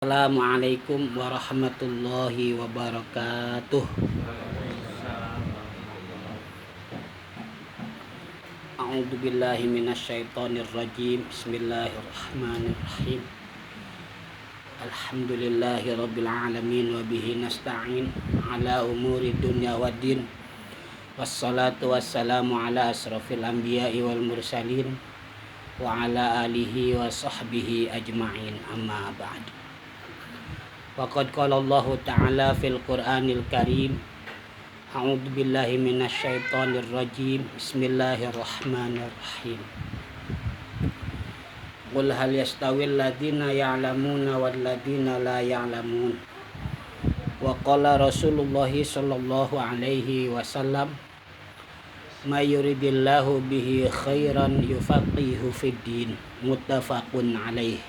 Assalamualaikum warahmatullahi wabarakatuh. A'udzu billahi minasyaitonir rajim. Bismillahirrahmanirrahim. Alhamdulillahi rabbil alamin wa bihi nasta'in ala umuri dunya waddin. Wassalatu wassalamu ala asrafil anbiya'i wal mursalin wa ala alihi wa sahbihi ajma'in, amma ba'd. Waqad qala Allah Ta'ala fil Qur'anil Karim. A'udzu billahi minasyaitonir rajim. Bismillahirrahmanirrahim. Qul hal yastawil ladzina ya'lamuna wal ladzina la ya'lamun. Wa qala Rasulullah sallallahu alaihi wasallam, may yuridillahu bihi khairan yufaqihu fid din. Muttafaqun alaih.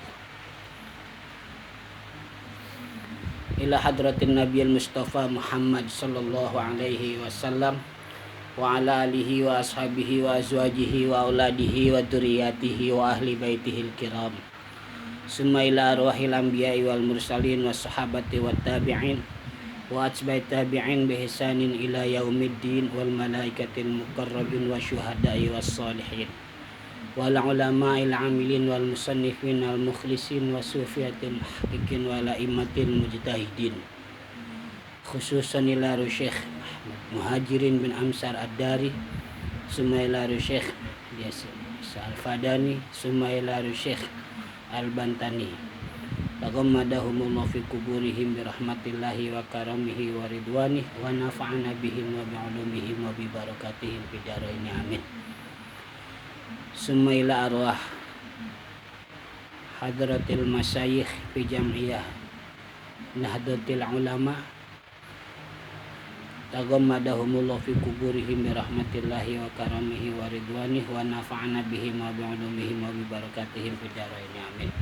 Ila hadratin Nabiyil Mustafa Muhammad sallallahu alaihi wasallam wa ala alihi wa ashabihi wa azwajihi wa auladihi wa dzurriyyatihi wa ahli baitihil kiram. Summa ila arwahil anbiya'i wal mursalin was sahabati wat tabi'in wa atba'i tabi'in bi ihsanin ila yaumiddin wal malaikatil muqarrabin wa syuhada'i was salihin wal ulama'il amilin wal musannifin wal mukhlisin wa sufiyatil muhaqqiqin wal a'immatil mujtahidin, khususan ila Syekh Muhajirin bin Amsar Ad-Dari, summa ila Syekh Al-Fadani, summa ila Syekh Al-Bantani. Taghammadahumullah fi kuburihim bi rahmatillahi wa karamihi wa ridwanih wa nafa'ana bihim wa bi ulumihim wa bi barakatihim fid dharain, amin. Summa ila arwah hadratil masyayikh fi jam'iyah Nahdlatul Ulama. Taghammadahumullah fi kuburihim bi rahmatillahi wa karamihi wa ridwanih wa nafa'ana bihim wa bi ulumihim wa bi barakatihim fid dharain, amin.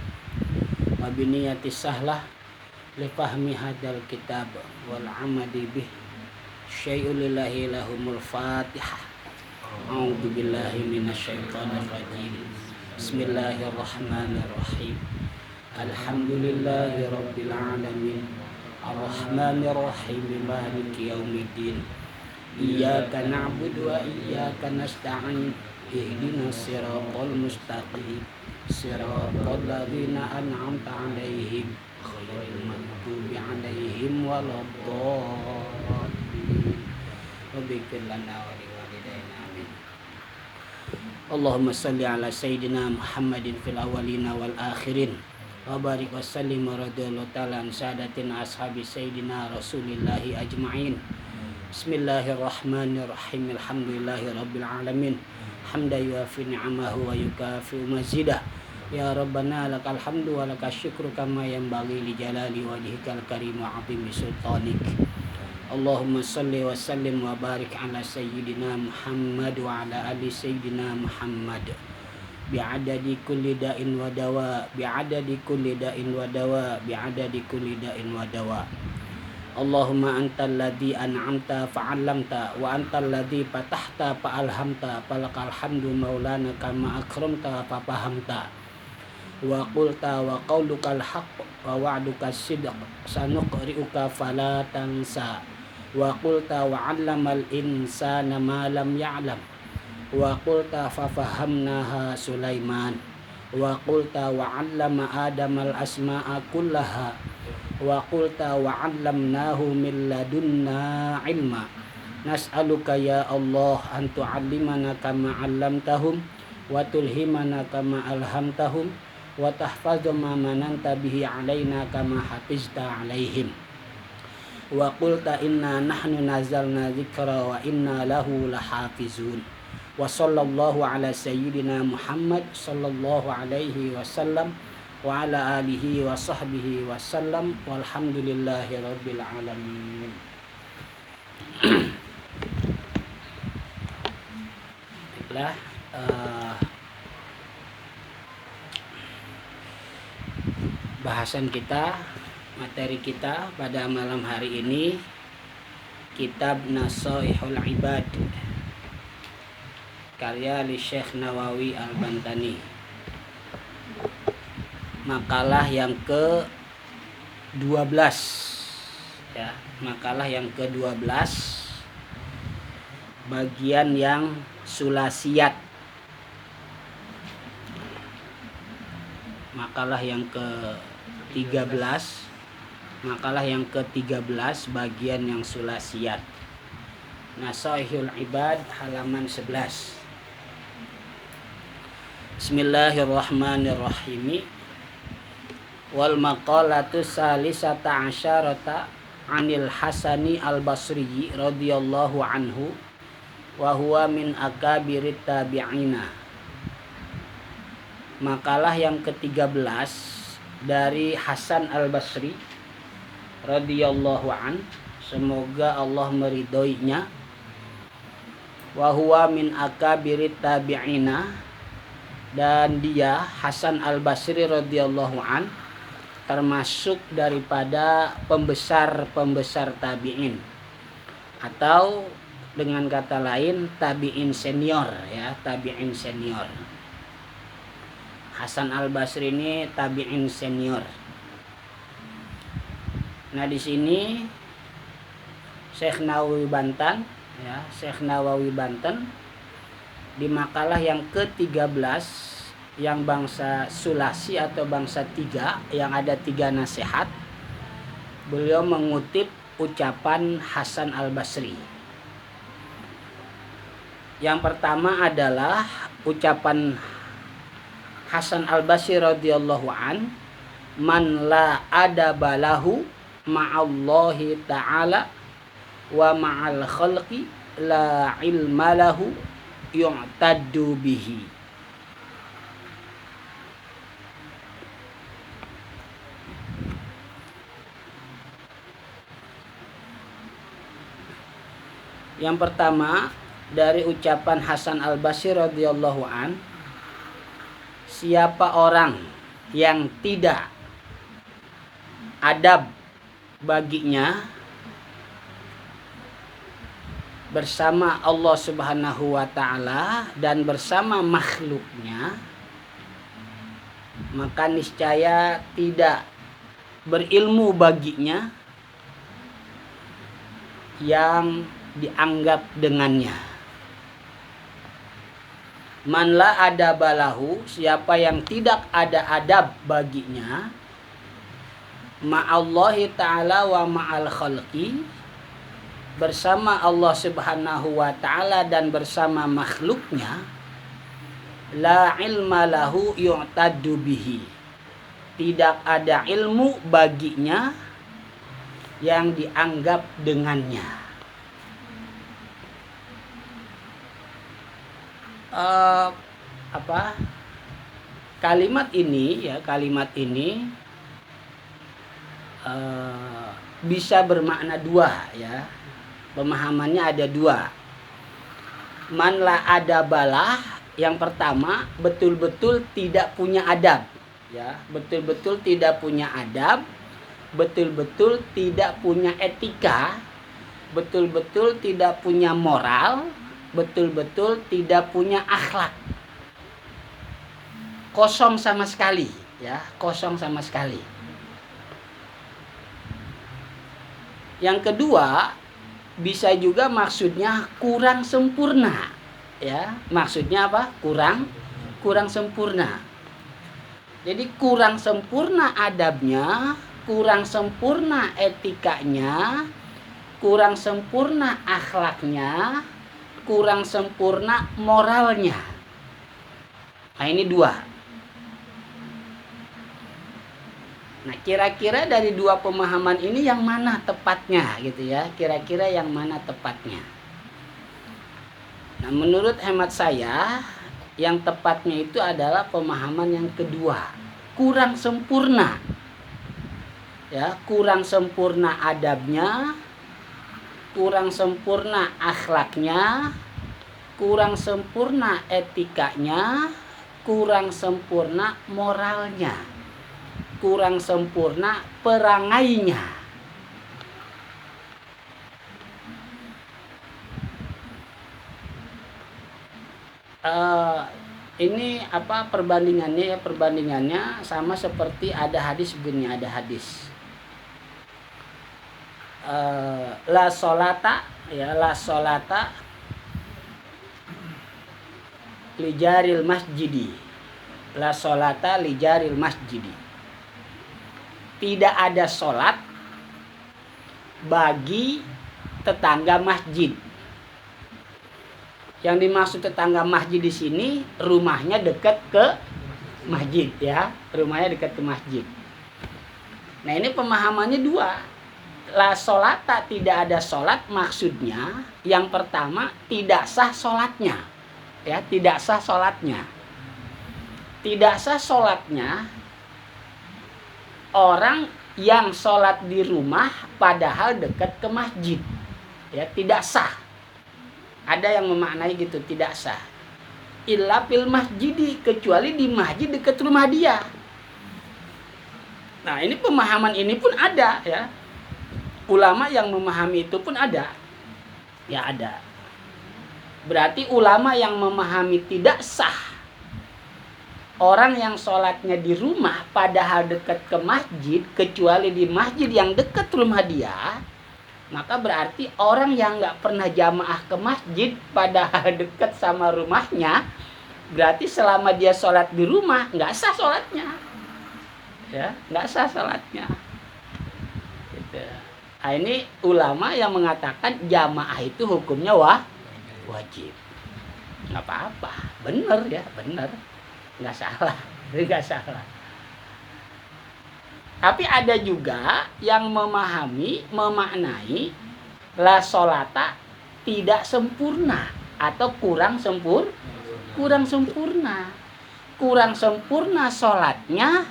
Wa bi niyatis sahlah li fahmi hadzal kitab wal amali bih syai'ul lillahi lahumul fatihah. A'udzu billahi minasyaitonir rajim. Bismillahirrahmanirrahim. Alhamdulillahi rabbil alamin. Arrahmanir rahim. Maliki yaumiddin. Iyyaka na'budu wa iyyaka nasta'in. Ihdinas siratal mustaqim. Siratal ladzina an'amta 'alaihim ghairil maghdubi 'alaihim waladdallin. Waghfir lana wa Allahumma salli ala Sayyidina Muhammadin fil awalina wal akhirin wa barik wa sallim wa radiyallahu ta'ala an sadatina ashabi Sayyidina Rasulillahi ajma'in. Bismillahirrahmanirrahim. Alhamdulillahi rabbil alamin. Hamda yuafi ni'amahu wa yukafi'u mazidah. Ya Rabbana lakal hamdu wa lakal syukru kama yanbaghi li jalali wajhikal karim wa 'azimi sultanik. Allahumma salli wa sallim wa barik ala Sayyidina Muhammad wa ala ali Sayyidina Muhammad bi'adadi kulli da'in wa dawa, bi'adadi kulli da'in wa dawa, bi'adadi kulli da'in wa dawa. Allahumma antal ladzi an'amta fa'allamta wa antal ladzi fatahta fa'alhamta falakal hamdu maulana kama akramta fafahamta wa qulta wa qaulukal haqq wa wa'dukas sidq sanuqri'uka fala tansa wa qulta wa 'allamal insana ma lam ya'lam wa qulta fa fahamnaha Sulaiman wa qulta wa 'allama Adamal asma'a kullaha wa qulta wa 'allamnahu min ladunna 'ilma. Nas'aluka ya Allah an tu'allimana kama 'allamtahum wa tulhimana kama alhamtahum wa tahfazu ma mananta bihi 'alaina kama hafizta 'alaihim. Wa qulta inna nahnu nazzalna dzikra wa inna lahu lahafizun. Wa sallallahu ala sayyidina Muhammad sallallahu alaihi wasallam wa ala alihi wa sahbihi wasallam walhamdulillahi rabbil alamin. Baiklah, bahasan kita, materi kita pada malam hari ini kitab Nasaihul Ibad karya li Syekh Nawawi Al-Bantani. Makalah yang ke 12 ya, makalah yang ke-12 bagian yang sulasiat. Makalah yang ke-13 bagian yang sulasiat. Nasaihul Ibad halaman 11. Bismillahirrahmanirrahim. Wal maqalatu salisata asyarata anil Hasani al-Basri radhiyallahu anhu wa huwa min akabirit tabi'ina. Makalah yang ke-13 dari Hasan al-Basri radhiyallahu an, semoga Allah meridhoinya. Wa huwa min akabirit tabi'ina, dan dia Hasan al-Basri radhiyallahu an termasuk daripada pembesar-pembesar tabi'in, atau dengan kata lain tabi'in senior ya, tabi'in senior. Hasan al-Basri ini tabi'in senior. Nah, di sini Syekh Nawawi Banten ya, Syekh Nawawi Banten di makalah yang ke-13 yang bangsa sulasi atau bangsa 3 yang ada 3 nasihat, beliau mengutip ucapan Hasan al-Basri. Yang pertama adalah ucapan Hasan al-Basri radhiyallahu an, man la adabalahu ma'allahi ta'ala wa ma'al khalqi la ilma lahu yu'taddu bihi. Yang pertama dari ucapan Hasan al-Basri radhiyallahu an, siapa orang yang tidak adab baginya bersama Allah Subhanahu wa ta'ala dan bersama makhluknya, maka niscaya tidak berilmu baginya yang dianggap dengannya. Man la adabalahu, siapa yang tidak ada adab baginya, ma'allahi ta'ala wa ma'al khalqi, bersama Allah Subhanahu wa ta'ala dan bersama makhluknya, la ilma lahu yu'taddu bihi, tidak ada ilmu baginya yang dianggap dengannya. Kalimat ini bisa bermakna dua ya, pemahamannya ada dua. Man la adabalah, yang pertama betul-betul tidak punya adab ya, betul-betul tidak punya adab, betul-betul tidak punya etika, betul-betul tidak punya moral, betul-betul tidak punya akhlak. Kosong sama sekali ya, kosong sama sekali. Yang kedua, bisa juga maksudnya kurang sempurna ya. Maksudnya apa? Kurang sempurna. Jadi kurang sempurna adabnya, kurang sempurna etikanya, kurang sempurna akhlaknya, kurang sempurna moralnya. Nah, ini dua. Nah, kira-kira dari dua pemahaman ini yang mana tepatnya gitu ya? Kira-kira yang mana tepatnya? Nah, menurut hemat saya, yang tepatnya itu adalah pemahaman yang kedua. Kurang sempurna. Ya, kurang sempurna adabnya, kurang sempurna akhlaknya, kurang sempurna etikanya, kurang sempurna moralnya, kurang sempurna perangainya. Ini perbandingannya sama seperti ada hadis begini, ada hadis La solata ya, la solata lijaril masjidi. La solata lijaril masjidi. Tidak ada solat bagi tetangga masjid. Yang dimaksud tetangga masjid di sini rumahnya dekat ke masjid ya, rumahnya dekat ke masjid. Nah ini pemahamannya dua. La solata, tidak ada solat, maksudnya yang pertama tidak sah solatnya ya, tidak sah solatnya. Tidak sah solatnya orang yang solat di rumah padahal dekat ke masjid ya, tidak sah. Ada yang memaknai gitu, tidak sah. Illa fil masjidi, kecuali di masjid dekat rumah dia. Nah ini pemahaman ini pun ada ya. Ulama yang memahami itu pun ada. Ya ada. Berarti ulama yang memahami tidak sah orang yang sholatnya di rumah padahal dekat ke masjid, kecuali di masjid yang dekat rumah dia, maka berarti orang yang nggak pernah jamaah ke masjid padahal dekat sama rumahnya, berarti selama dia sholat di rumah nggak sah sholatnya. Ya, nggak sah sholatnya. Gitu. Nah, ini ulama yang mengatakan jamaah itu hukumnya wajib. Nggak apa-apa, bener ya, bener, nggak salah, nggak salah. Tapi ada juga yang memaknai la solata tidak sempurna atau kurang sempurna. Kurang sempurna sholatnya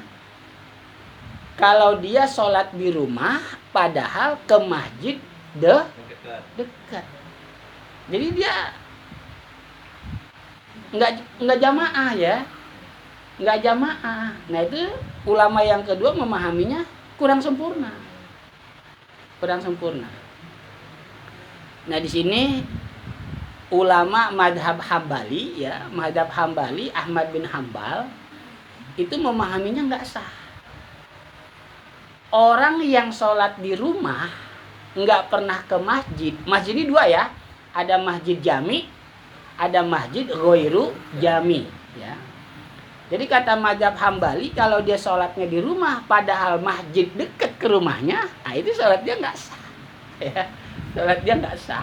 kalau dia sholat di rumah padahal ke masjid dekat. Jadi dia nggak jamaah ya, nggak jamaah. Nah itu ulama yang kedua memahaminya kurang sempurna. Nah di sini ulama madhab Hambali ya, madhab Hambali Ahmad bin Hambal itu memahaminya nggak sah. Orang yang sholat di rumah nggak pernah ke masjid. Masjid ini dua ya, ada masjid jami, ada masjid ghairu jami ya. Jadi kata mazhab Hambali kalau dia sholatnya di rumah padahal masjid dekat ke rumahnya, nah itu sholat dia nggak sah ya, sholat dia nggak sah.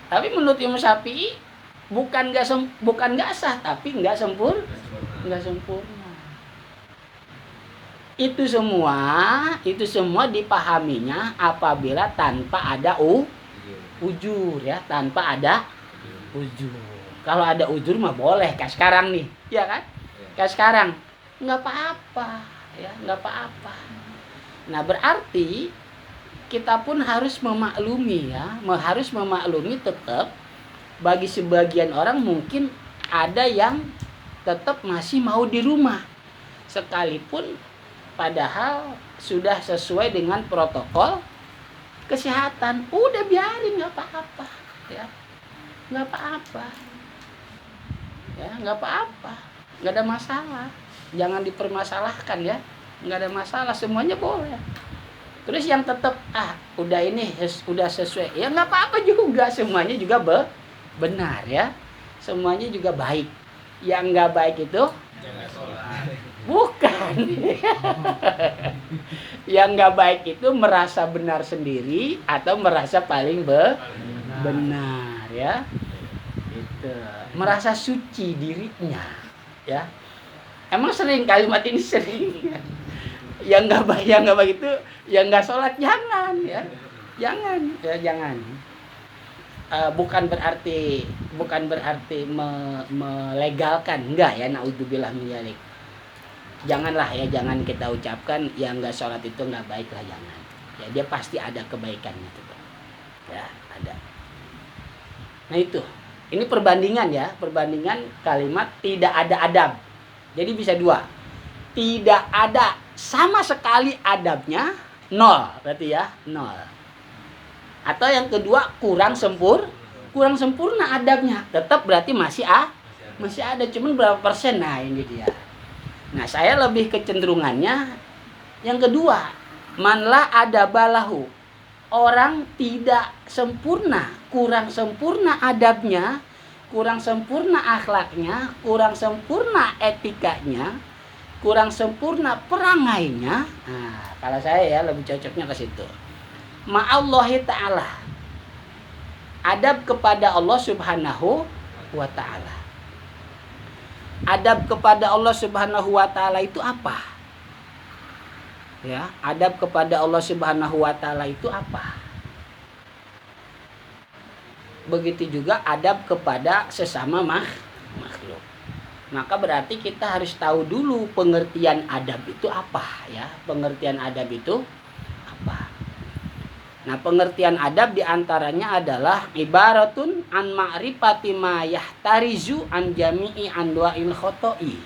Tapi menurut Imam Syafi'i bukan nggak sah, tapi nggak sempurna. Itu semua dipahaminya apabila tanpa ada ujur ya, tanpa ada ujur. Kalau ada ujur mah boleh kayak sekarang nih, ya kan? Kayak sekarang nggak apa-apa, ya nggak apa-apa. Nah berarti kita pun harus memaklumi ya, harus memaklumi tetap bagi sebagian orang mungkin ada yang tetap masih mau di rumah, sekalipun padahal sudah sesuai dengan protokol kesehatan. Udah biarin, nggak apa-apa ya, nggak apa-apa ya, nggak apa-apa, nggak ada masalah. Jangan dipermasalahkan ya, nggak ada masalah, semuanya boleh. Terus yang tetap udah ini udah sesuai ya nggak apa-apa juga, semuanya juga benar ya, semuanya juga baik. Yang nggak baik itu bukan. Yang nggak baik itu merasa benar sendiri atau merasa paling benar ya. Itu merasa suci dirinya ya. Emang sering kalimat ini sering ya. Yang nggak baik itu yang nggak sholat jangan ya. Jangan. Bukan berarti melegalkan, enggak ya, naudzubillah min dzalik. Janganlah ya, jangan kita ucapkan yang nggak sholat itu nggak baik lah, jangan. Ya dia pasti ada kebaikannya itu, ya ada. Nah itu, ini perbandingan ya, perbandingan kalimat tidak ada adab. Jadi bisa dua, tidak ada sama sekali adabnya, nol berarti ya, nol. Atau yang kedua kurang sempurna adabnya, tetap berarti masih ada, cuman berapa persen, nah ini dia. Nah saya lebih kecenderungannya yang kedua, manlah adabalahu, orang tidak sempurna, kurang sempurna adabnya, kurang sempurna akhlaknya, kurang sempurna etikanya, kurang sempurna perangainya. Nah, kalau saya ya lebih cocoknya ke situ. Ma'allahi ta'ala. Adab kepada Allah Subhanahu wa ta'ala. Adab kepada Allah Subhanahu wa ta'ala itu apa? Ya, adab kepada Allah Subhanahu wa ta'ala itu apa? Begitu juga adab kepada sesama makhluk. Maka berarti kita harus tahu dulu pengertian adab itu apa, ya. Pengertian adab itu apa? Nah, pengertian adab diantaranya adalah ibaratun an ma'rifati ma yahtarizu an jami'i anwa'il khoto'i.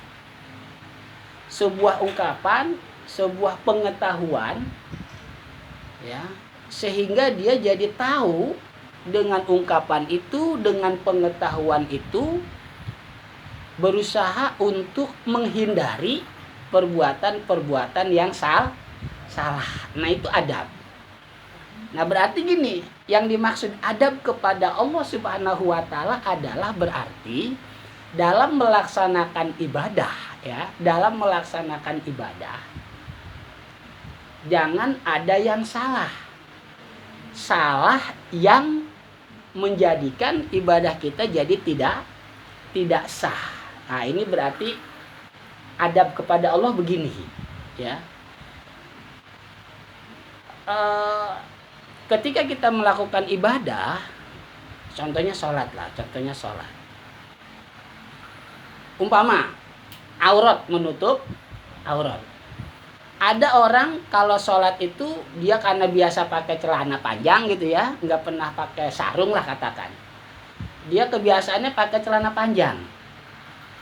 Sebuah ungkapan, sebuah pengetahuan, ya, sehingga dia jadi tahu dengan ungkapan itu, dengan pengetahuan itu, berusaha untuk menghindari perbuatan-perbuatan yang salah. Nah, itu adab. Nah, berarti gini, yang dimaksud adab kepada Allah Subhanahu wa ta'ala adalah berarti dalam melaksanakan ibadah, ya, dalam melaksanakan ibadah jangan ada yang salah. Salah yang menjadikan ibadah kita jadi tidak sah. Nah, ini berarti adab kepada Allah begini, ya. Ketika kita melakukan ibadah, contohnya sholat lah, umpama aurat, menutup aurat. Ada orang kalau sholat itu dia karena biasa pakai celana panjang gitu ya, nggak pernah pakai sarung lah katakan. Dia kebiasaannya pakai celana panjang,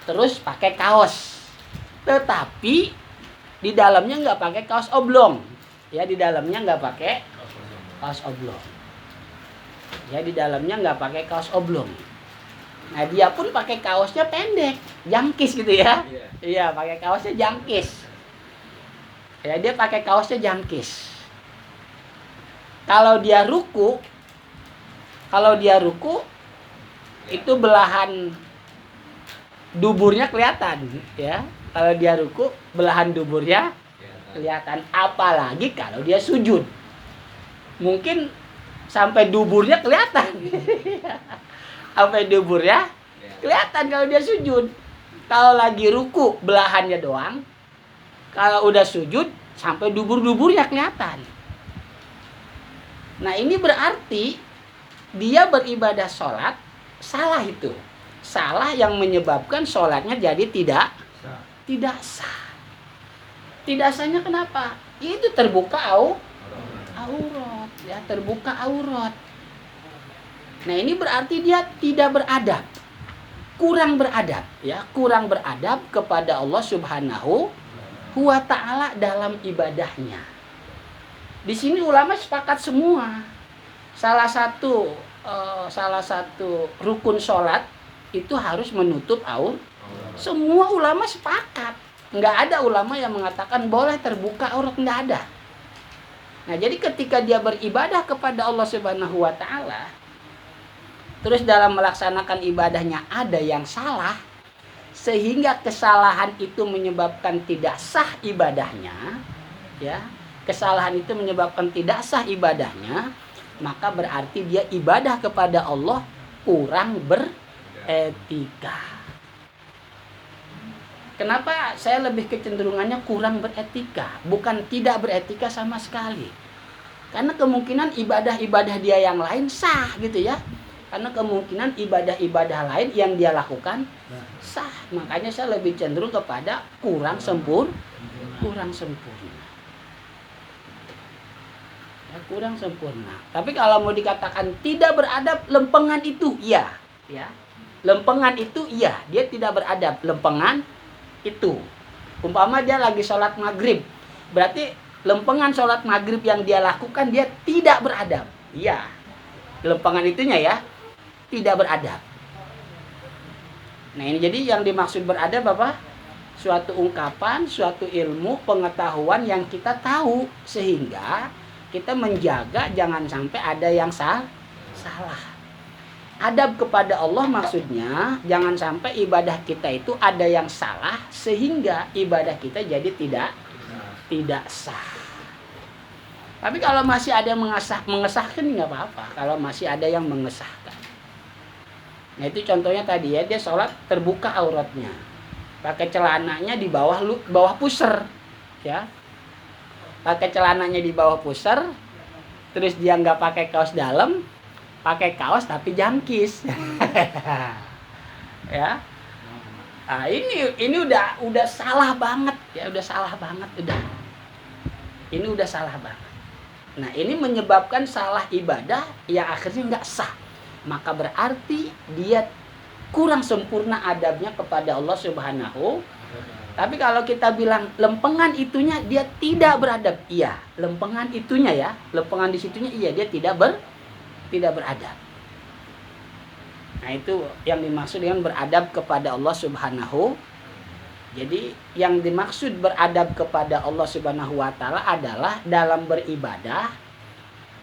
terus pakai kaos. Tetapi di dalamnya nggak pakai kaos oblong, ya, di dalamnya nggak pakai kaos oblong. Ya, di dalamnya nggak pakai kaos oblong. Nah, dia pun pakai kaosnya pendek, jangkis gitu ya. Iya, pakai kaosnya jangkis. Ya, dia pakai kaosnya jangkis. Kalau dia ruku itu belahan duburnya kelihatan, ya. Kalau dia ruku belahan duburnya kelihatan, apalagi kalau dia sujud. Mungkin sampai duburnya kelihatan. Sampai duburnya kelihatan kalau dia sujud. Kalau lagi ruku belahannya doang. Kalau udah sujud sampai dubur-duburnya kelihatan. Nah, ini berarti dia beribadah sholat salah itu. Salah yang menyebabkan sholatnya jadi tidak sah. Tidak sahnya kenapa? Itu terbuka aurat, ya, terbuka aurat. Nah, ini berarti dia tidak beradab. Kurang beradab, ya, kurang beradab kepada Allah Subhanahu wa ta'ala dalam ibadahnya. Di sini ulama sepakat semua. Salah satu rukun sholat itu harus menutup aurat. Semua ulama sepakat. Nggak ada ulama yang mengatakan boleh terbuka aurat, nggak ada. Nah, jadi ketika dia beribadah kepada Allah Subhanahu wa ta'ala, terus dalam melaksanakan ibadahnya ada yang salah, sehingga kesalahan itu menyebabkan tidak sah ibadahnya, ya, kesalahan itu menyebabkan tidak sah ibadahnya, maka berarti dia ibadah kepada Allah kurang beretika. Kenapa saya lebih kecenderungannya kurang beretika, bukan tidak beretika sama sekali? Karena kemungkinan ibadah-ibadah dia yang lain sah gitu ya. Karena kemungkinan ibadah-ibadah lain yang dia lakukan sah. Makanya saya lebih cenderung kepada kurang sempurna. Ya, kurang sempurna. Tapi kalau mau dikatakan tidak beradab, lempengan itu iya, ya. Lempengan itu iya, dia tidak beradab, lempengan itu. Umpama dia lagi sholat maghrib, berarti lempengan sholat maghrib yang dia lakukan dia tidak beradab. Iya, lempengan itunya ya, tidak beradab. Nah, ini jadi yang dimaksud beradab apa? Suatu ungkapan, suatu ilmu, pengetahuan yang kita tahu, sehingga kita menjaga jangan sampai ada yang salah. Adab kepada Allah maksudnya jangan sampai ibadah kita itu ada yang salah sehingga ibadah kita jadi tidak sah. Tapi kalau masih ada yang mengesahkan nggak apa-apa. Kalau masih ada yang mengesahkan. Nah itu contohnya tadi ya, dia sholat terbuka auratnya, pakai celananya di bawah pusar, ya, pakai celananya di bawah pusar, terus dia nggak pakai kaos dalam, pakai kaos tapi jangkis, ya. Nah, ini udah salah banget, ya, udah salah banget, ini udah salah banget. Nah ini menyebabkan salah ibadah yang akhirnya nggak sah. Maka berarti dia kurang sempurna adabnya kepada Allah Subhanahu. Tapi kalau kita bilang lempengan itunya dia tidak beradab, iya, lempengan itunya ya, lempengan di situnya iya dia tidak beradab. Nah itu yang dimaksud dengan beradab kepada Allah Subhanahu. Jadi yang dimaksud beradab kepada Allah Subhanahu wa taala adalah dalam beribadah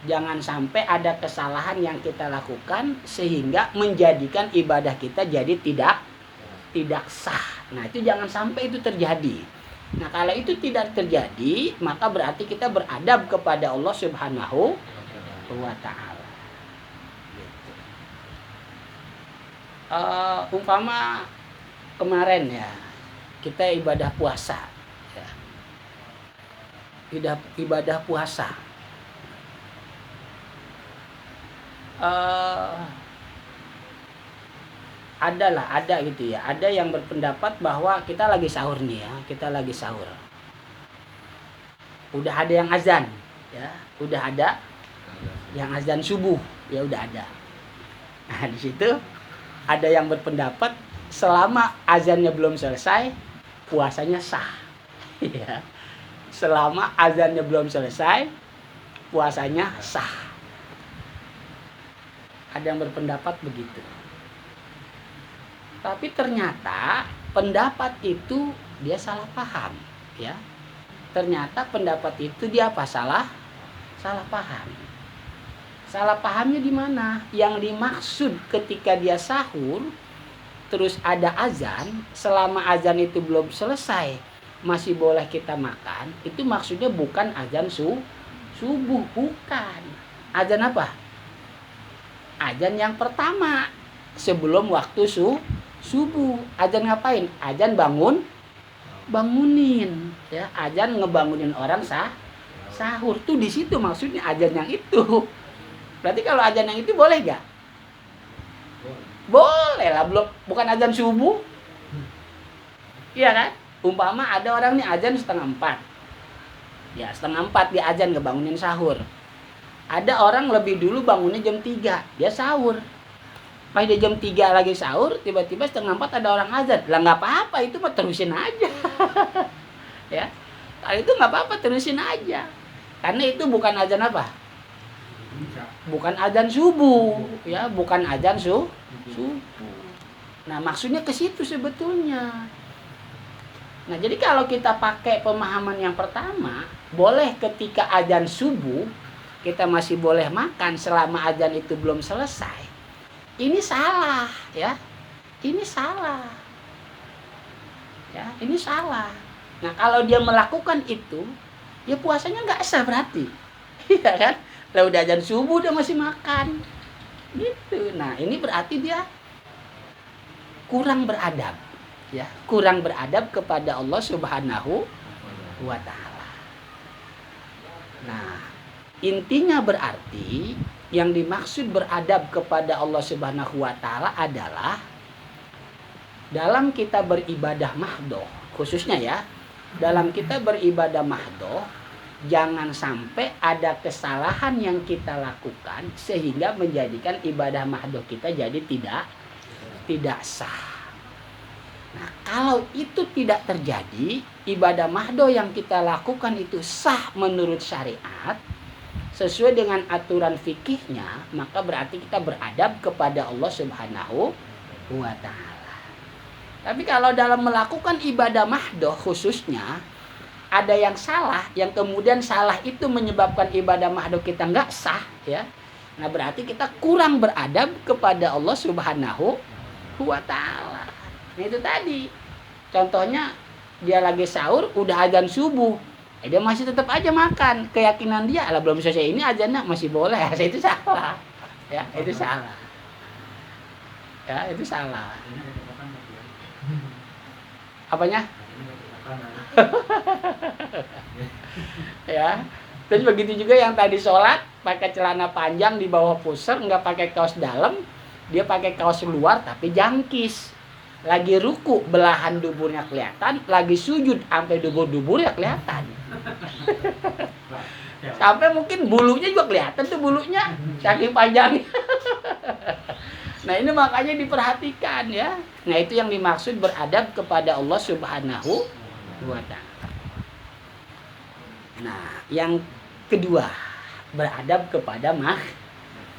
jangan sampai ada kesalahan yang kita lakukan sehingga menjadikan ibadah kita jadi tidak sah. Nah, itu jangan sampai itu terjadi. Nah, kalau itu tidak terjadi, maka berarti kita beradab kepada Allah Subhanahu wa taala. Umpama kemarin ya, kita ibadah puasa. Ya. Ibadah puasa. Ada gitu ya, ada yang berpendapat bahwa kita lagi sahur nih ya, udah ada yang azan ya, udah ada yang azan subuh ya, udah ada. Nah di situ ada yang berpendapat selama azannya belum selesai puasanya sah ya, selama azannya belum selesai puasanya sah. Ada yang berpendapat begitu. Tapi ternyata pendapat itu dia salah paham, ya. Ternyata pendapat itu dia apa? Salah paham. Salah pahamnya di mana? Yang dimaksud ketika dia sahur terus ada azan, selama azan itu belum selesai masih boleh kita makan, itu maksudnya bukan azan subuh, bukan. Azan apa? Azan yang pertama sebelum waktu subuh. Azan ngapain? Azan bangunin ya, azan ngebangunin orang sahur tuh, di situ maksudnya azan yang itu. Berarti kalau azan yang itu boleh gak? Boleh lah, bukan azan subuh. Iya kan? Umpama ada orang nih azan 3:30. Ya 3:30 dia azan ngebangunin sahur. Ada orang lebih dulu bangunnya jam 3, dia sahur. Pas dia jam 3 lagi sahur, tiba-tiba 3:30 ada orang azan. Lah nggak apa-apa, itu mah terusin aja. Ya. Kalau itu nggak apa-apa, terusin aja. Karena itu bukan azan apa? Bukan azan subuh, ya, bukan azan subuh. Nah, maksudnya ke situ sebetulnya. Nah, jadi kalau kita pakai pemahaman yang pertama, boleh ketika azan subuh kita masih boleh makan selama azan itu belum selesai. Ini salah, ya. Ini salah. Ya, ini salah. Nah, kalau dia melakukan itu, ya puasanya nggak sah berarti. Iya kan? Lah udah azan subuh dia masih makan. Gitu. Nah, ini berarti dia kurang beradab, ya. Kurang beradab kepada Allah Subhanahu wa taala. Nah, intinya berarti yang dimaksud beradab kepada Allah Subhanahu wa taala adalah dalam kita beribadah mahdoh, khususnya ya, dalam kita beribadah mahdoh jangan sampai ada kesalahan yang kita lakukan sehingga menjadikan ibadah mahdoh kita jadi tidak sah. Nah, kalau itu tidak terjadi, ibadah mahdoh yang kita lakukan itu sah menurut syariat sesuai dengan aturan fikihnya, maka berarti kita beradab kepada Allah Subhanahu wa taala. Tapi kalau dalam melakukan ibadah mahdoh khususnya ada yang salah, yang kemudian salah itu menyebabkan ibadah mahdoh kita nggak sah, ya. Nah berarti kita kurang beradab kepada Allah Subhanahu wa Ta'ala. Nah, itu tadi. Contohnya dia lagi sahur, udah azan subuh, dia masih tetap aja makan. Keyakinan dia, lah belum selesai ini azannya masih boleh. Itu salah. Ya, itu salah. Ya, itu salah. Apanya? Ya. Terus begitu juga yang tadi sholat pakai celana panjang di bawah pusar, nggak pakai kaos dalam, dia pakai kaos luar tapi jangkis. Lagi ruku belahan duburnya kelihatan, lagi sujud sampai dubur-duburnya kelihatan. Sampai mungkin bulunya juga kelihatan tuh bulunya, saking panjangnya. Nah ini makanya diperhatikan ya. Nah itu yang dimaksud beradab kepada Allah Subhanahu wa Ta'ala. Nah yang kedua, beradab kepada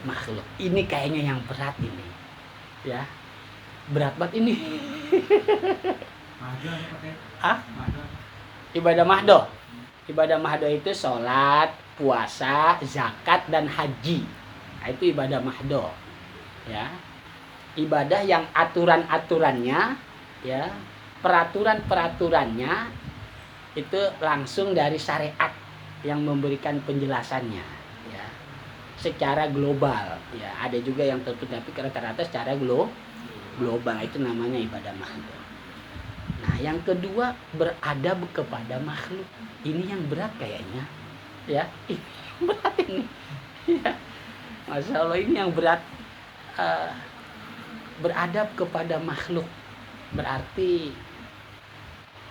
makhluk. Ini kayaknya yang berat ini. Ya. Berat banget ini. Ibadah mahdoh. Ibadah mahdoh itu sholat, puasa, zakat, dan haji. Nah, itu ibadah mahdoh. Ya. Ibadah yang aturan-aturannya, ya, peraturan-peraturannya itu langsung dari syariat yang memberikan penjelasannya, ya, secara global. Ya, ada juga yang tertentu tapi rata-rata secara global, itu namanya ibadah makhluk. Nah, yang kedua beradab kepada makhluk. Ini yang berat kayaknya, ya, ini berat ini, ya, Masya Allah ini yang berat. Beradab kepada makhluk berarti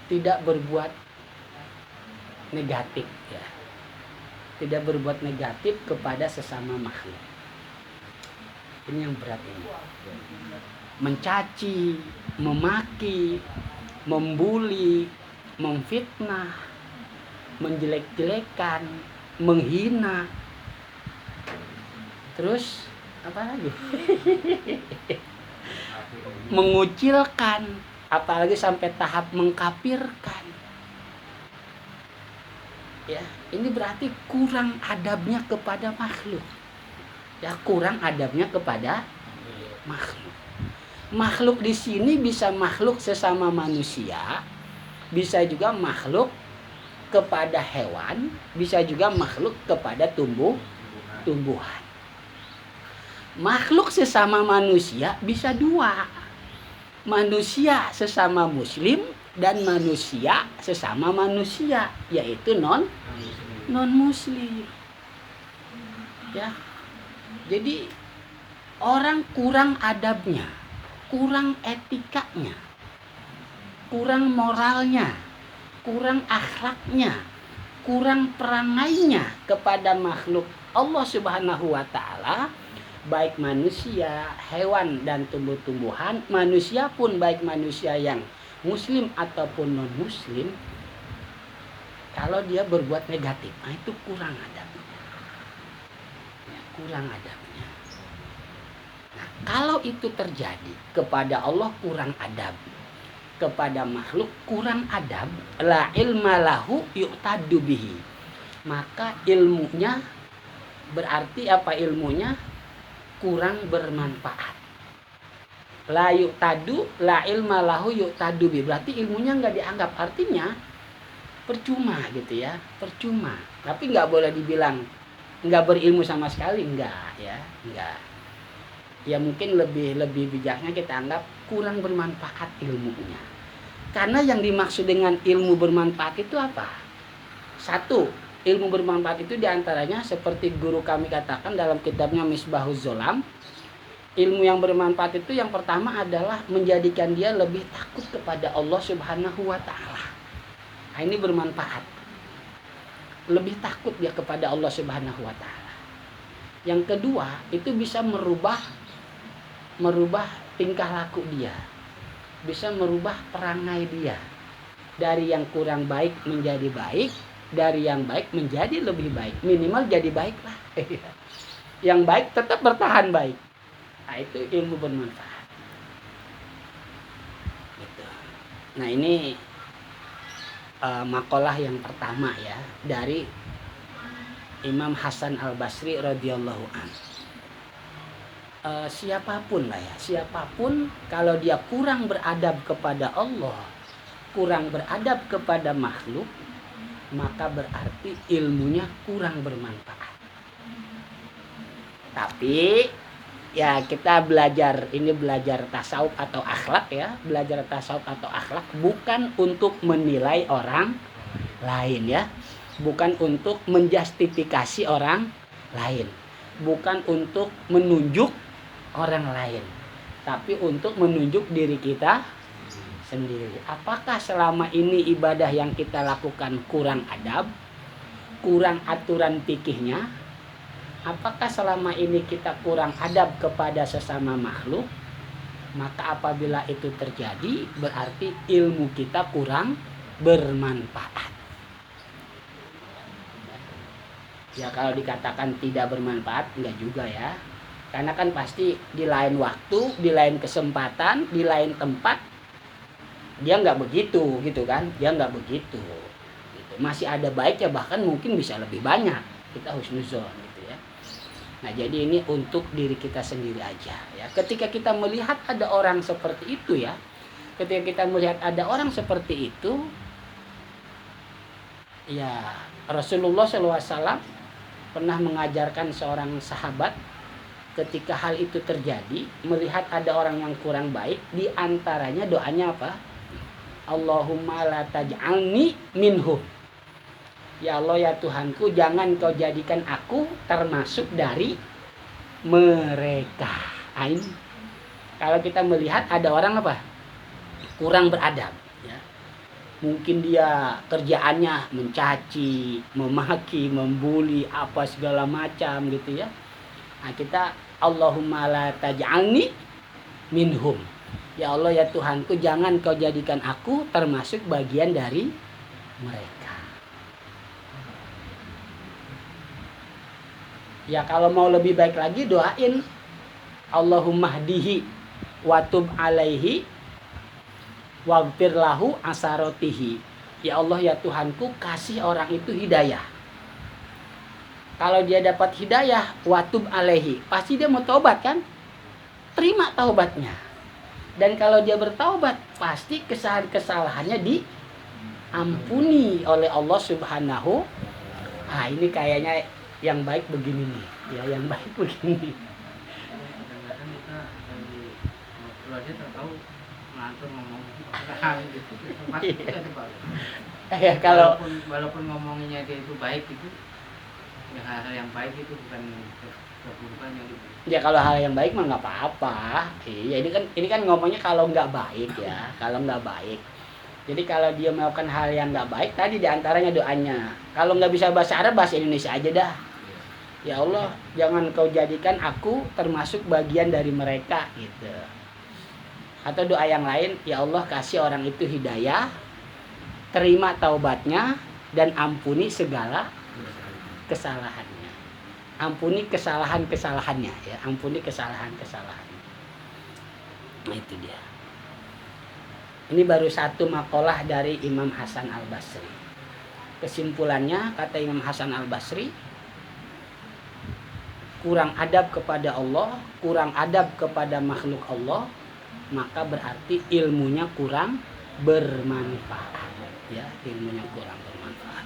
tidak berbuat negatif, ya. Tidak berbuat negatif kepada sesama makhluk. Ini yang berat ini. Mencaci, memaki, membuli, memfitnah, menjelek-jelekan, menghina. Terus apa lagi? Mengucilkan, apalagi sampai tahap mengkafirkan. Ya, ini berarti kurang adabnya kepada makhluk. Ya, kurang adabnya kepada makhluk. Makhluk di sini bisa makhluk sesama manusia, bisa juga makhluk kepada hewan, bisa juga makhluk kepada tumbuhan. Makhluk sesama manusia bisa dua. Manusia sesama muslim dan manusia sesama manusia, yaitu non muslim. Ya. Jadi orang kurang adabnya, kurang etikanya, kurang moralnya, kurang akhlaknya, kurang perangainya kepada makhluk Allah Subhanahu wa Ta'ala, baik manusia, hewan, dan tumbuh-tumbuhan. Manusia pun baik manusia yang muslim ataupun non muslim, kalau dia berbuat negatif, nah itu kurang adabnya, ya, kurang adabnya. Nah, kalau itu terjadi kepada Allah kurang adab, kepada makhluk kurang adab, la ilma lahu yu'tadu bihi, maka ilmunya berarti apa? Ilmunya kurang bermanfaat. La yu'tadu, la ilma lahu yu'tadu bi, berarti ilmunya nggak dianggap, artinya percuma gitu ya, percuma. Tapi nggak boleh dibilang nggak berilmu sama sekali, enggak ya, enggak. Ya mungkin lebih bijaknya kita anggap kurang bermanfaat ilmunya. Karena yang dimaksud dengan ilmu bermanfaat itu apa? Satu, ilmu bermanfaat itu diantaranya seperti guru kami katakan dalam kitabnya Misbahuz Zolam, ilmu yang bermanfaat itu yang pertama adalah menjadikan dia lebih takut kepada Allah Subhanahu wa Ta'ala. Nah, ini bermanfaat. Lebih takut dia kepada Allah Subhanahu wa Ta'ala. Yang kedua, itu bisa merubah tingkah laku dia. Bisa merubah perangai dia. Dari yang kurang baik menjadi baik, dari yang baik menjadi lebih baik, minimal jadi baik lah. Yang baik tetap bertahan baik. Nah itu ilmu bermanfaat. Gitu. Nah ini makalah yang pertama ya dari Imam Hasan Al-Basri radhiyallahu anhu. Siapapun lah ya, siapapun kalau dia kurang beradab kepada Allah, kurang beradab kepada makhluk, maka berarti ilmunya kurang bermanfaat. Tapi ya kita belajar tasawuf atau akhlak ya, belajar tasawuf atau akhlak bukan untuk menilai orang lain ya, bukan untuk menjustifikasi orang lain, bukan untuk menunjuk orang lain, tapi untuk menunjuk diri kita sendiri. Apakah selama ini ibadah yang kita lakukan kurang adab, kurang aturan fikihnya? Apakah selama ini kita kurang adab kepada sesama makhluk? Maka apabila itu terjadi, berarti ilmu kita kurang bermanfaat. Ya kalau dikatakan tidak bermanfaat, enggak juga ya. Karena kan pasti di lain waktu, di lain kesempatan, di lain tempat, dia nggak begitu gitu kan. Dia nggak begitu. Gitu. Masih ada baiknya, bahkan mungkin bisa lebih banyak. Kita husnuzon gitu ya. Nah jadi ini untuk diri kita sendiri aja ya. Ketika kita melihat ada orang seperti itu ya, ketika kita melihat ada orang seperti itu, ya Rasulullah SAW pernah mengajarkan seorang sahabat ketika hal itu terjadi, melihat ada orang yang kurang baik, di antaranya doanya apa? Allahumma la taj'alni minhum. Ya Allah ya Tuhanku, jangan kau jadikan aku termasuk dari mereka. Ain. Kalau kita melihat ada orang apa? Kurang beradab ya. Mungkin dia kerjaannya mencaci, memaki, membuli, apa segala macam gitu ya. Nah, kita Allahumma la taj'alni minhum. Ya Allah ya Tuhanku, jangan kau jadikan aku termasuk bagian dari mereka. Ya kalau mau lebih baik lagi doain Allahumma hdihi wa tub alaihi waghfir lahu asarotihi. Ya Allah ya Tuhanku, kasih orang itu hidayah. Kalau dia dapat hidayah, watub alaihi, pasti dia mau taubat kan? Terima taubatnya. Dan kalau dia bertaubat, pasti kesalahan-kesalahannya diampuni oleh Allah Subhanahu. Ah ini kayaknya yang baik begini nih, ya yang baik begini. Kadang-kadang kita dari waktu aja tahu ngantor ngomong orang gitu, pasti kita debat. Ya kalau walaupun ngomonginnya dia itu baik itu. Ya, hal yang baik itu bukan keburukannya gitu. Ya kalau hal yang baik mah nggak apa-apa. Iya ini kan ngomongnya kalau nggak baik ya, kalau nggak baik. Jadi kalau dia melakukan hal yang nggak baik, tadi diantaranya doanya. Kalau nggak bisa bahasa Arab, bahasa Indonesia aja dah. Ya Allah, jangan kau jadikan aku termasuk bagian dari mereka gitu. Atau doa yang lain, ya Allah kasih orang itu hidayah, terima taubatnya dan ampuni segala kesalahannya. Ampuni kesalahan-kesalahannya ya, ampuni kesalahan-kesalahannya. Nah itu dia. Ini baru satu makalah dari Imam Hasan Al-Basri. Kesimpulannya kata Imam Hasan Al-Basri, kurang adab kepada Allah, kurang adab kepada makhluk Allah, maka berarti ilmunya kurang bermanfaat ya, ilmunya kurang bermanfaat.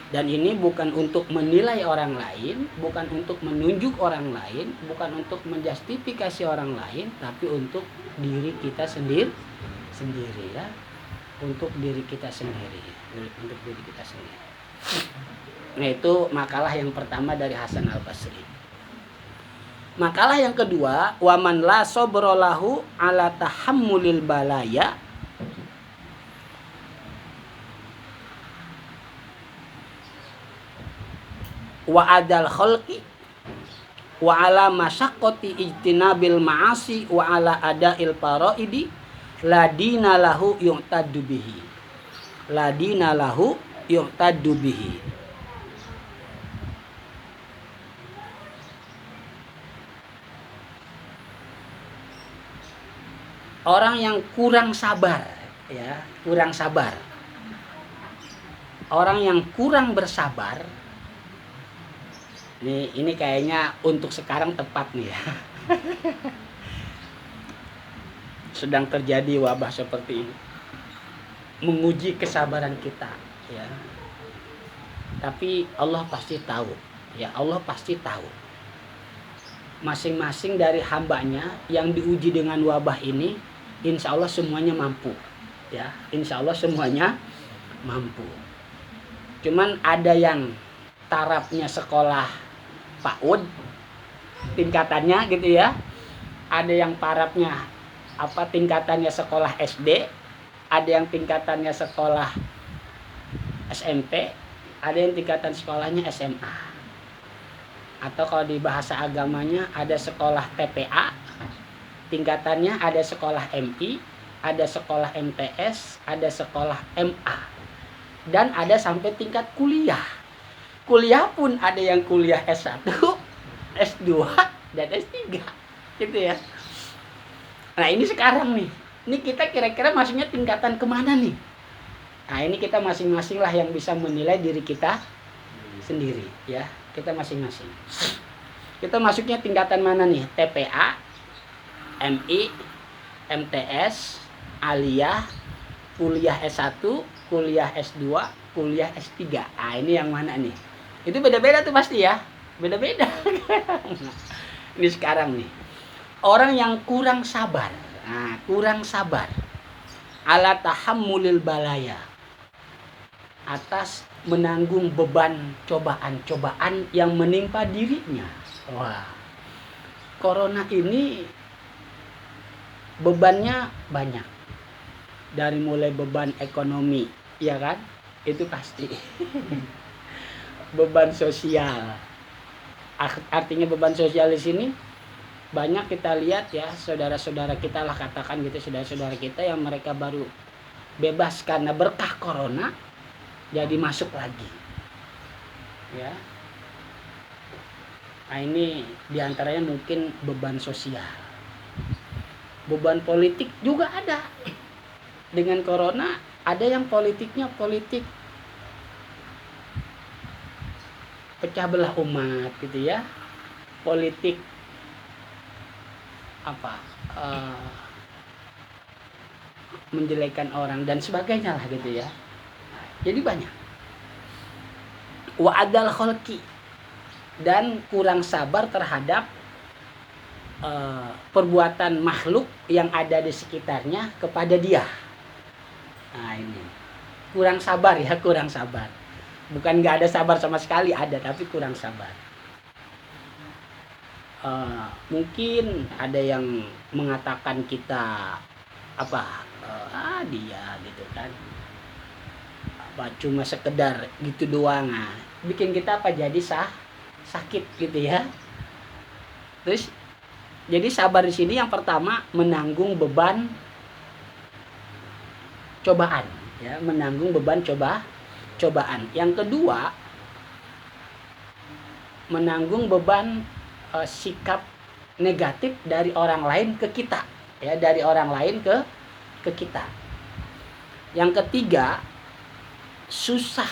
Dan ini bukan untuk menilai orang lain, bukan untuk menunjuk orang lain, bukan untuk menjustifikasi orang lain, tapi untuk diri kita sendiri ya, untuk diri kita sendiri, untuk diri kita sendiri. Nah itu makalah yang pertama dari Hasan Al-Basri. Makalah yang kedua, waman la sabrolahu ala tahammulil balaya wa adal khalqi wa ala masyaqqati ijtinabil ma'asi wa ala adail faraidi ladina lahu yu'taddu bihi, ladina lahu yu'taddu bihi. Orang yang kurang sabar ya, kurang sabar orang yang kurang bersabar, ini kayaknya untuk sekarang tepat nih ya. Sedang terjadi wabah seperti ini, menguji kesabaran kita ya. Tapi Allah pasti tahu ya, Allah pasti tahu masing-masing dari hambanya yang diuji dengan wabah ini, insya Allah semuanya mampu ya, insya Allah semuanya mampu. Cuman ada yang tarafnya sekolah PAUD tingkatannya gitu ya, ada yang tarafnya tingkatannya sekolah SD, ada yang tingkatannya sekolah SMP, ada yang tingkatan sekolahnya SMA, atau kalau di bahasa agamanya ada sekolah TPA tingkatannya, ada sekolah MI, ada sekolah MTS, ada sekolah MA, dan ada sampai tingkat kuliah. Kuliah pun ada yang kuliah S1, S2, dan S3 gitu ya. Nah ini sekarang nih, ini kita kira-kira masuknya tingkatan kemana nih? Nah ini kita masing-masing lah yang bisa menilai diri kita sendiri ya, kita masing-masing. Kita masuknya tingkatan mana nih? TPA, MI, MTS, aliyah, kuliah S1, kuliah S2, kuliah S3. Ah ini yang mana nih? Itu beda-beda tuh pasti ya, beda-beda. Ini sekarang nih, orang yang kurang sabar. Nah, kurang sabar ala tahammulil balaya, atas menanggung beban cobaan-cobaan yang menimpa dirinya. Wah, corona ini bebannya banyak. Dari mulai beban ekonomi, ya kan? Itu pasti. Beban sosial. Artinya beban sosial di sini banyak kita lihat ya, saudara-saudara kita lah katakan gitu, saudara-saudara kita yang mereka baru bebas karena berkah corona, jadi masuk lagi. Ya. Nah ini diantaranya mungkin beban sosial. Beban politik juga ada. Dengan corona ada yang politiknya politik pecah belah umat gitu ya, politik menjelekan orang dan sebagainya lah gitu ya. Jadi banyak. Wa adal kholqi, dan kurang sabar terhadap perbuatan makhluk yang ada di sekitarnya kepada dia. Nah ini kurang sabar ya, kurang sabar. Bukan nggak ada sabar sama sekali, ada, tapi kurang sabar. Mungkin ada yang mengatakan kita dia gitu kan, cuma sekedar gitu doang, bikin kita jadi sakit gitu ya. Terus jadi sabar di sini yang pertama menanggung beban cobaan ya, menanggung beban cobaan. Yang kedua menanggung beban sikap negatif dari orang lain ke kita ya, dari orang lain ke kita. Yang ketiga susah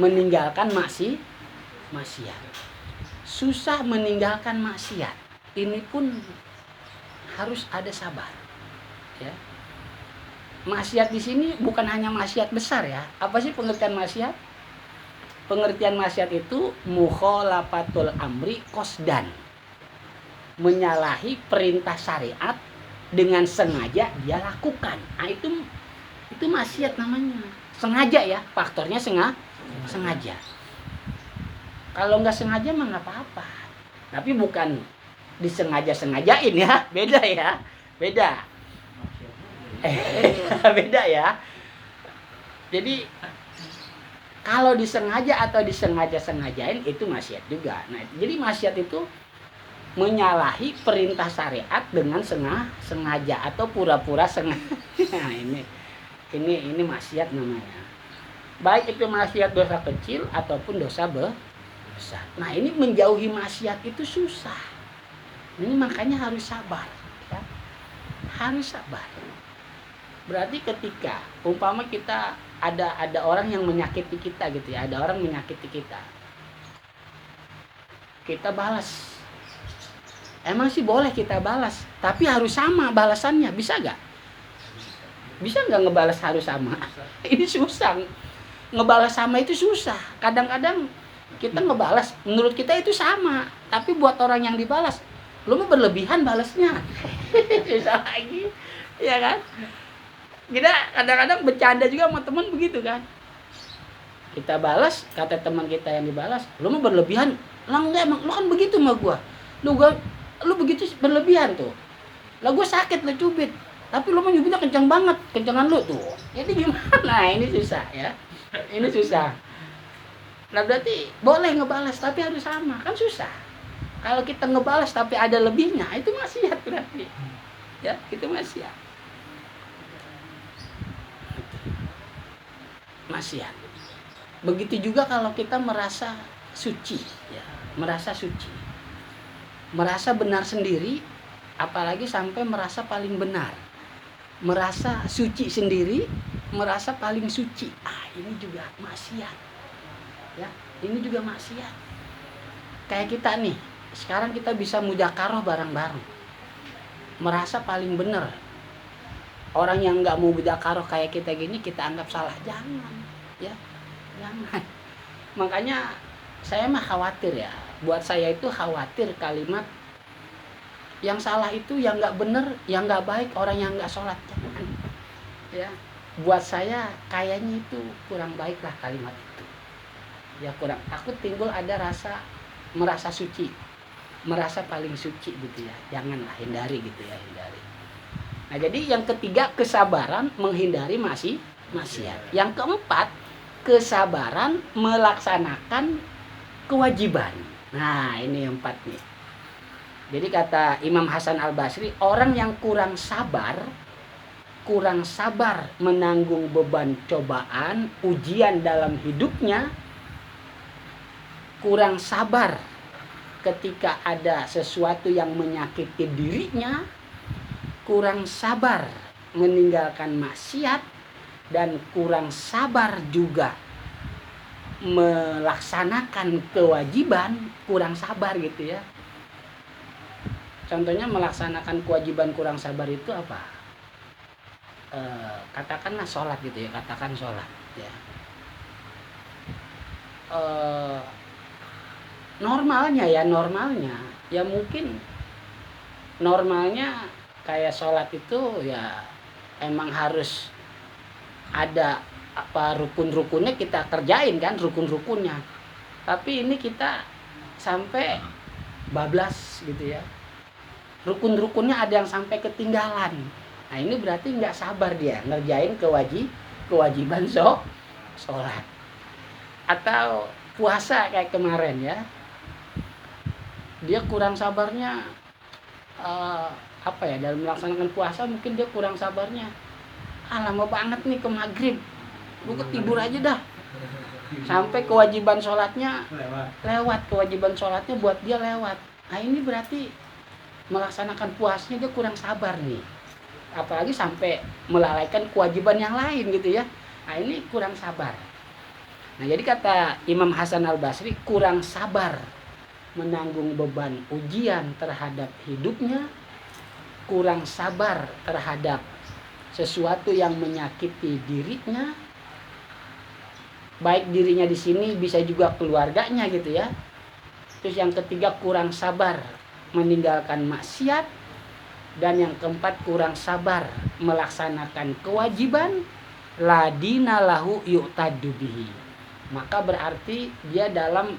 meninggalkan maksiat. Susah meninggalkan maksiat. Ini pun harus ada sabar ya. Maksiat di sini bukan hanya maksiat besar ya. Apa sih pengertian maksiat? Pengertian maksiat itu mukhalafatul amri qasdan, menyalahi perintah syariat dengan sengaja dia lakukan. Nah itu maksiat namanya. Sengaja ya, faktornya sengaja. Kalau nggak sengaja mah nggak apa-apa. Tapi bukan disengaja-sengajain ya, beda ya, beda. Beda ya. Jadi kalau disengaja atau disengaja-sengajain itu maksiat juga. Nah, jadi maksiat itu menyalahi perintah syariat dengan sengaja atau pura-pura sengaja. Nah, ini maksiat namanya. Baik itu maksiat dosa kecil ataupun dosa besar. Nah, ini menjauhi maksiat itu susah. Ini makanya harus sabar, ya. Harus sabar. Berarti ketika umpama kita ada orang yang menyakiti kita gitu ya, ada orang menyakiti kita, kita balas. Emang sih boleh kita balas, tapi harus sama balasannya, bisa gak? Bisa gak ngebalas harus sama? Ini susah, ngebalas sama itu susah. Kadang-kadang kita ngebalas menurut kita itu sama, tapi buat orang yang dibalas, lu mah berlebihan balasnya. Susah lagi, ya kan? Kita kadang-kadang bercanda juga sama teman begitu kan. Kita balas, kata teman kita yang dibalas, lu mah berlebihan. Lah enggak, emang lu kan begitu sama gua. Lu begitu berlebihan tuh. Lah gua sakit, lu cubit. Tapi lu mah nyubitnya kencang banget, kencangan lu tuh. Jadi gimana? Ini susah ya. Ini susah. Nah berarti boleh ngebalas tapi harus sama, kan susah. Kalau kita ngebalas tapi ada lebihnya, itu maksiat berarti. Ya, itu maksiat. Maksiat. Begitu juga kalau kita merasa suci, ya, merasa suci, merasa benar sendiri, apalagi sampai merasa paling benar, merasa suci sendiri, merasa paling suci. Ini juga maksiat, ya, ini juga maksiat. Kayak kita nih, sekarang kita bisa mudzakarah bareng-bareng, merasa paling benar. Orang yang nggak mau mudzakarah kayak kita gini, kita anggap salah, jangan, ya, jangan. Makanya saya mah khawatir ya, buat saya itu khawatir kalimat yang salah itu, yang nggak bener, yang nggak baik, orang yang nggak sholat, jangan. Ya, buat saya kayaknya itu kurang baik lah kalimat itu. Ya kurang, aku timbul ada rasa merasa suci, merasa paling suci gitu ya, janganlah, hindari gitu ya, hindari. Nah jadi yang ketiga kesabaran menghindari maksiat. Yang keempat kesabaran melaksanakan kewajiban. Nah ini yang empat nih. Jadi kata Imam Hasan Al-Basri, orang yang kurang sabar menanggung beban cobaan, ujian dalam hidupnya, kurang sabar ketika ada sesuatu yang menyakiti dirinya, kurang sabar meninggalkan maksiat, dan kurang sabar juga melaksanakan kewajiban, kurang sabar gitu ya. Contohnya melaksanakan kewajiban kurang sabar itu apa? Katakanlah sholat gitu ya, katakan sholat ya. Normalnya ya mungkin normalnya kayak sholat itu ya emang harus ada apa rukun-rukunnya kita kerjain kan, rukun-rukunnya. Tapi ini kita sampai bablas gitu ya. Rukun-rukunnya ada yang sampai ketinggalan. Nah ini berarti nggak sabar dia ngerjain kewajiban sholat. Atau puasa kayak kemarin ya. Dia kurang sabarnya dalam melaksanakan puasa, mungkin dia kurang sabarnya. Lama banget nih ke maghrib, lu tidur aja dah. Sampai kewajiban sholatnya lewat, kewajiban sholatnya buat dia lewat. Nah ini berarti melaksanakan puasanya dia kurang sabar nih. Apalagi sampai melalaikan kewajiban yang lain gitu ya. Nah ini kurang sabar. Nah jadi kata Imam Hasan Al-Basri, kurang sabar menanggung beban ujian terhadap hidupnya, kurang sabar terhadap sesuatu yang menyakiti dirinya, baik dirinya di sini bisa juga keluarganya gitu ya. Terus yang ketiga kurang sabar meninggalkan maksiat, dan yang keempat kurang sabar melaksanakan kewajiban, ladina lahu yu'tadu bihi. Maka berarti dia dalam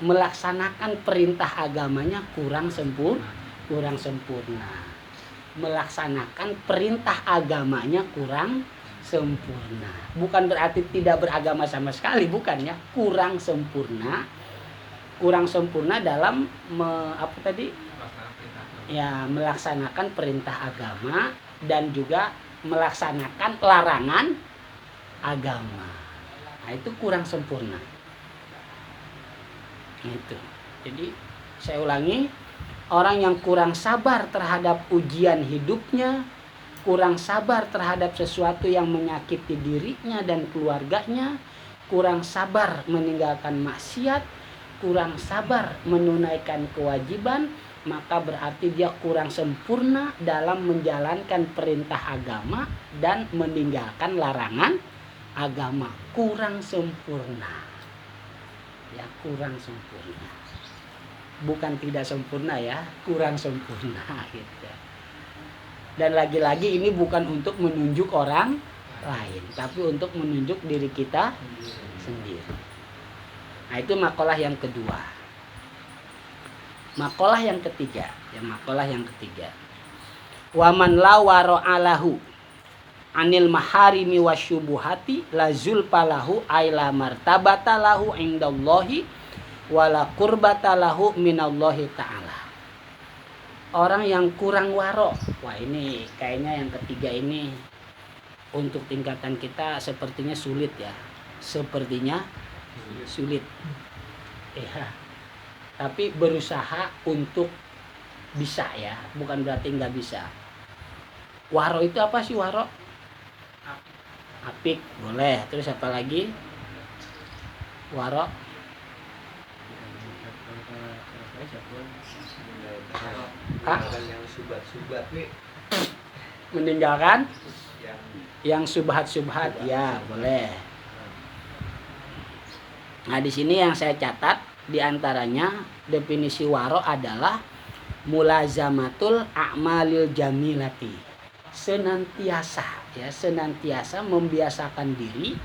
melaksanakan perintah agamanya kurang sempurna. Melaksanakan perintah agamanya kurang sempurna. Bukan berarti tidak beragama sama sekali, bukan ya. Kurang sempurna. Kurang sempurna dalam melaksanakan perintah agama dan juga melaksanakan larangan agama. Nah, itu kurang sempurna. Itu. Jadi saya ulangi, orang yang kurang sabar terhadap ujian hidupnya, kurang sabar terhadap sesuatu yang menyakiti dirinya dan keluarganya, kurang sabar meninggalkan maksiat, kurang sabar menunaikan kewajiban, maka berarti dia kurang sempurna dalam menjalankan perintah agama dan meninggalkan larangan agama. Kurang sempurna. Ya, kurang sempurna. Bukan tidak sempurna ya, kurang sempurna gitu. Dan lagi-lagi ini bukan untuk menunjuk orang lain, tapi untuk menunjuk diri kita sendiri. Nah, itu makalah yang kedua. Makalah yang ketiga, Waman la wara'alahu anil maharimi wasyubuhati lazul palahu aila martabata lahu indallahi wala qurbata lahu minallahi ta'ala. Orang yang kurang waro. Wah, ini kayaknya yang ketiga ini untuk tingkatan kita sepertinya sulit ya. Sepertinya sulit. Ya. Tapi berusaha untuk bisa ya, bukan berarti nggak bisa. Waro itu apa sih waro? Apik, boleh. Terus apa lagi? Waro. Yang subhat-subhat nih. Meninggalkan yang subhat-subhat, ya boleh. Nah, di sini yang saya catat di antaranya definisi waro adalah mulazamatul a'malil jamilati. Senantiasa membiasakan diri